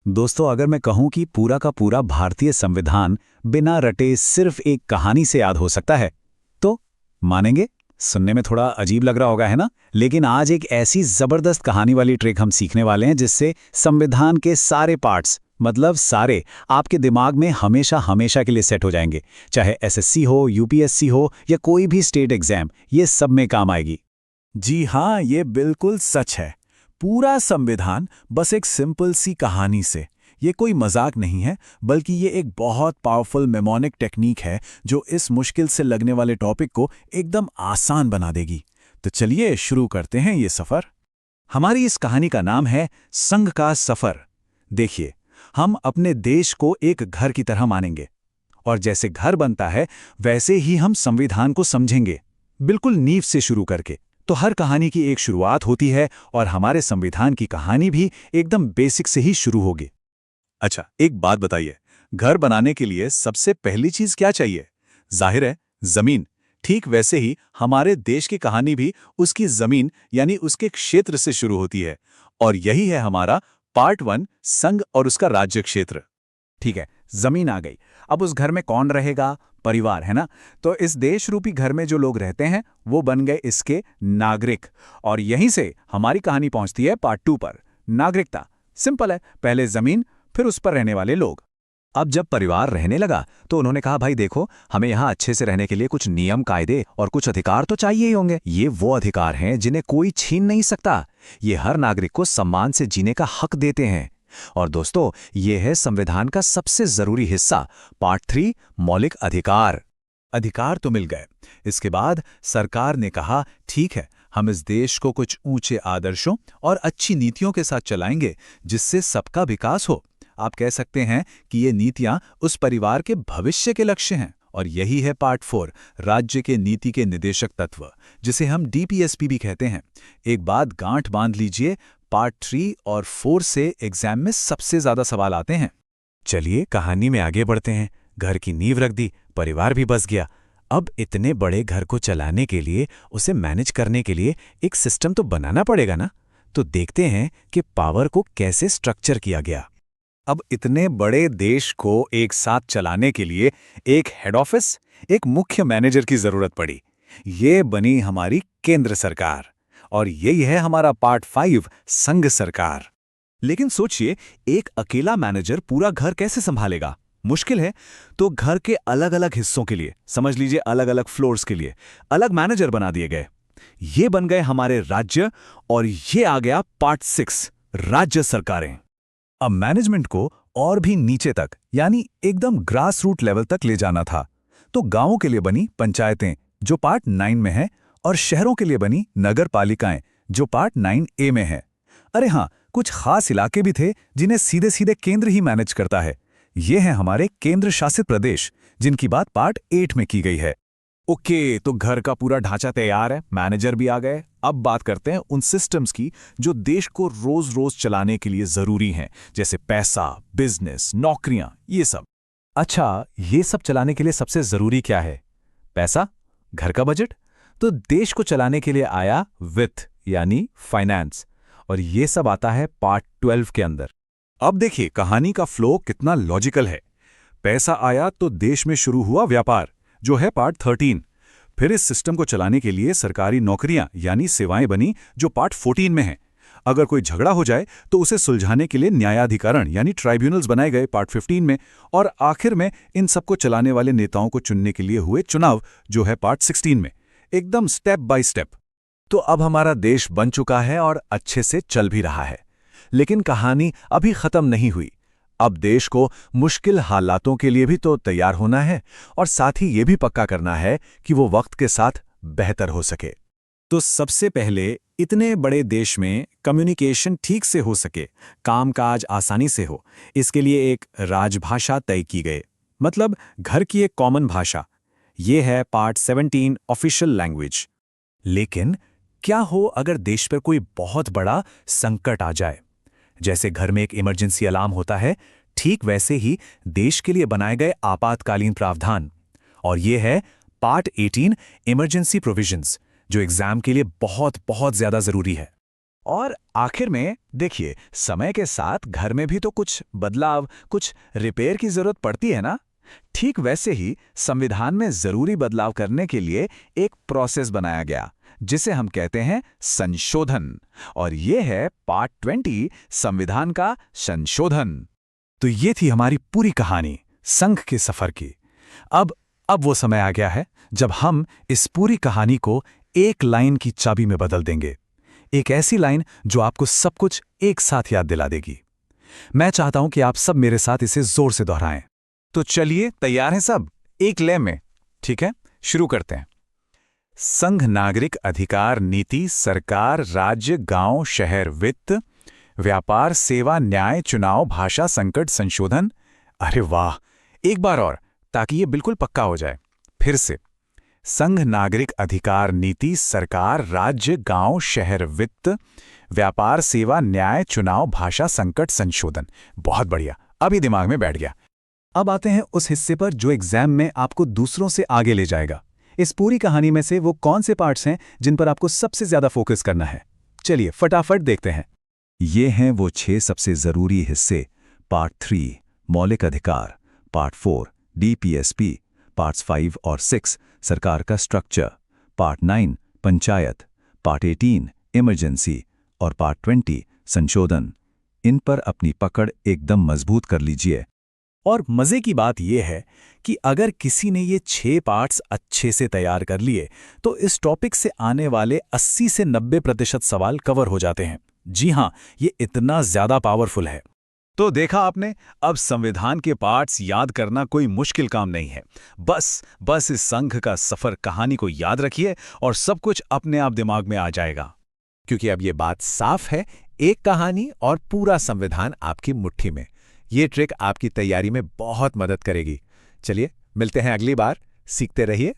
दोस्तों, अगर मैं कहूं कि पूरा का पूरा भारतीय संविधान बिना रटे सिर्फ एक कहानी से याद हो सकता है, तो मानेंगे? सुनने में थोड़ा अजीब लग रहा होगा, है ना? लेकिन आज एक ऐसी जबरदस्त कहानी वाली ट्रिक हम सीखने वाले हैं जिससे संविधान के सारे पार्ट्स, मतलब सारे, आपके दिमाग में हमेशा हमेशा के लिए सेट हो जाएंगे। चाहे एसएससी हो, यूपीएससी हो या कोई भी स्टेट एग्जाम, ये सब में काम आएगी। जी हाँ, ये बिल्कुल सच है। पूरा संविधान बस एक सिंपल सी कहानी से। ये कोई मजाक नहीं है, बल्कि ये एक बहुत पावरफुल मेमोनिक टेक्निक है जो इस मुश्किल से लगने वाले टॉपिक को एकदम आसान बना देगी। तो चलिए शुरू करते हैं ये सफर। हमारी इस कहानी का नाम है संघ का सफर। देखिए, हम अपने देश को एक घर की तरह मानेंगे, और जैसे घर बनता है वैसे ही हम संविधान को समझेंगे, बिल्कुल नींव से शुरू करके। तो हर कहानी की एक शुरुआत होती है, और हमारे संविधान की कहानी भी एकदम बेसिक से ही शुरू होगी। अच्छा, एक बात बताइए, घर बनाने के लिए सबसे पहली चीज क्या चाहिए? जाहिर है, जमीन। ठीक वैसे ही हमारे देश की कहानी भी उसकी जमीन यानी उसके क्षेत्र से शुरू होती है। और यही है हमारा पार्ट 1, संघ और उसका राज्य क्षेत्र। ठीक है, जमीन आ गई। अब उस घर में कौन रहेगा? परिवार, है ना? तो इस देश रूपी घर में जो लोग रहते हैं वो बन गए इसके नागरिक। और यहीं से हमारी कहानी पहुंचती है पार्ट 2 पर, नागरिकता। सिंपल है, पहले जमीन, फिर उस पर रहने वाले लोग। अब जब परिवार रहने लगा तो उन्होंने कहा, भाई देखो, हमें यहाँ अच्छे से रहने के लिए कुछ नियम कायदे और कुछ अधिकार तो चाहिए ही होंगे। ये वो अधिकार हैं जिन्हें कोई छीन नहीं सकता। ये हर नागरिक को सम्मान से जीने का हक देते हैं। और दोस्तों, ये है संविधान का सबसे जरूरी हिस्सा, पार्ट 3, मौलिक अधिकार। अधिकार तो मिल गए। इसके बाद सरकार ने कहा, ठीक है, हम इस देश को कुछ ऊंचे आदर्शों और अच्छी नीतियों के साथ चलाएंगे जिससे सबका विकास हो। आप कह सकते हैं कि ये नीतियां उस परिवार के भविष्य के लक्ष्य हैं। और यही है पार्ट 4, राज्य के नीति के निदेशक तत्व, जिसे हम डीपीएसपी भी कहते हैं। एक बात गांठ बांध लीजिए, पार्ट 3 और 4 से एग्जाम में सबसे ज्यादा सवाल आते हैं। चलिए कहानी में आगे बढ़ते हैं। घर की नींव रख दी, परिवार भी बस गया। अब इतने बड़े घर को चलाने के लिए, उसे मैनेज करने के लिए एक सिस्टम तो बनाना पड़ेगा ना। तो देखते हैं कि पावर को कैसे स्ट्रक्चर किया गया। अब इतने बड़े देश को एक साथ चलाने के लिए एक हेड ऑफिस, एक मुख्य मैनेजर की जरूरत पड़ी। ये बनी हमारी केंद्र सरकार। और यही है हमारा पार्ट 5, संघ सरकार। लेकिन सोचिए, एक अकेला मैनेजर पूरा घर कैसे संभालेगा? मुश्किल है। तो घर के अलग अलग हिस्सों के लिए, समझ लीजिए अलग अलग फ्लोर्स के लिए, अलग मैनेजर बना दिए गए। ये बन गए हमारे राज्य। और ये आ गया पार्ट 6, राज्य सरकारें। अब मैनेजमेंट को और भी नीचे तक, यानी एकदम ग्रास रूट लेवल तक ले जाना था। तो गांवों के लिए बनी पंचायतें, जो पार्ट 9 में है, और शहरों के लिए बनी नगर पालिकाएं, जो पार्ट 9A में है। अरे हाँ, कुछ खास इलाके भी थे जिन्हें सीधे सीधे केंद्र ही मैनेज करता है। ये हैं हमारे केंद्र शासित प्रदेश, जिनकी बात पार्ट 8 में की गई है। ओके, तो घर का पूरा ढांचा तैयार है, मैनेजर भी आ गए। अब बात करते हैं उन सिस्टम्स की जो देश को रोज रोज चलाने के लिए जरूरी हैं, जैसे पैसा, बिजनेस, नौकरियां, ये सब। अच्छा, ये सब चलाने के लिए सबसे जरूरी क्या है? पैसा, घर का बजट। तो देश को चलाने के लिए आया वित्त, यानी फाइनेंस। और ये सब आता है पार्ट 12 के अंदर। अब देखिए कहानी का फ्लो कितना लॉजिकल है। पैसा आया तो देश में शुरू हुआ व्यापार, जो है पार्ट 13। फिर इस सिस्टम को चलाने के लिए सरकारी नौकरियां यानी सेवाएं बनी, जो पार्ट 14 में है। अगर कोई झगड़ा हो जाए तो उसे सुलझाने के लिए न्यायाधिकरण यानी ट्राइब्यूनल्स बनाए गए पार्ट 15 में। और आखिर में इन सबको चलाने वाले नेताओं को चुनने के लिए हुए चुनाव, जो है पार्ट 16 में। एकदम स्टेप बाय स्टेप। तो अब हमारा देश बन चुका है और अच्छे से चल भी रहा है। लेकिन कहानी अभी खत्म नहीं हुई। अब देश को मुश्किल हालातों के लिए भी तो तैयार होना है, और साथ ही ये भी पक्का करना है कि वो वक्त के साथ बेहतर हो सके। तो सबसे पहले इतने बड़े देश में कम्युनिकेशन ठीक से हो सके, कामकाज आसानी से हो, इसके लिए एक राजभाषा तय की गई, मतलब घर की एक कॉमन भाषा। ये है पार्ट 17, ऑफिशियल लैंग्वेज। लेकिन क्या हो अगर देश पर कोई बहुत बड़ा संकट आ जाए? जैसे घर में एक इमरजेंसी अलार्म होता है, ठीक वैसे ही देश के लिए बनाए गए आपातकालीन प्रावधान। और ये है पार्ट 18, इमरजेंसी प्रोविजंस, जो एग्जाम के लिए बहुत बहुत ज्यादा जरूरी है। और आखिर में देखिए, समय के साथ घर में भी तो कुछ बदलाव, कुछ रिपेयर की जरूरत पड़ती है ना। ठीक वैसे ही संविधान में जरूरी बदलाव करने के लिए एक प्रोसेस बनाया गया, जिसे हम कहते हैं संशोधन। और ये है पार्ट 20 संविधान का संशोधन। तो ये थी हमारी पूरी कहानी संघ के सफर की। अब वो समय आ गया है जब हम इस पूरी कहानी को एक लाइन की चाबी में बदल देंगे। एक ऐसी लाइन जो आपको सब कुछ एक साथ याद दिला देगी। मैं चाहता हूं कि आप सब मेरे साथ इसे जोर से दोहराएं। तो चलिए, तैयार हैं सब? एक लय में, ठीक है? शुरू करते हैं। संघ नागरिक अधिकार नीति सरकार राज्य गांव शहर वित्त व्यापार सेवा न्याय चुनाव भाषा संकट संशोधन। अरे वाह, एक बार और, ताकि ये बिल्कुल पक्का हो जाए। फिर से, संघ नागरिक अधिकार नीति सरकार राज्य गांव शहर वित्त व्यापार सेवा न्याय चुनाव भाषा संकट संशोधन। बहुत बढ़िया, अभी दिमाग में बैठ गया। अब आते हैं उस हिस्से पर जो एग्जाम में आपको दूसरों से आगे ले जाएगा। इस पूरी कहानी में से वो कौन से पार्ट्स हैं जिन पर आपको सबसे ज्यादा फोकस करना है? चलिए फटाफट देखते हैं। ये हैं वो 6 सबसे जरूरी हिस्से। पार्ट 3 मौलिक अधिकार, पार्ट 4 DPSP, पार्ट्स 5 और 6 सरकार का structure, part 9 panchayat, part 18 emergency और पार्ट 20 संशोधन। इन पर अपनी पकड़ एकदम मजबूत कर लीजिए। और मजे की बात यह है कि अगर किसी ने ये 6 पार्ट्स अच्छे से तैयार कर लिए तो इस टॉपिक से आने वाले 80 से 90% सवाल कवर हो जाते हैं। जी हां, ये इतना ज्यादा पावरफुल है। तो देखा आपने, अब संविधान के पार्ट्स याद करना कोई मुश्किल काम नहीं है। बस इस संघ का सफर कहानी को याद रखिए और सब कुछ अपने आप दिमाग में आ जाएगा। क्योंकि अब ये बात साफ है, एक कहानी और पूरा संविधान आपकी मुट्ठी में। ये ट्रिक आपकी तैयारी में बहुत मदद करेगी। चलिए मिलते हैं अगली बार। सीखते रहिए,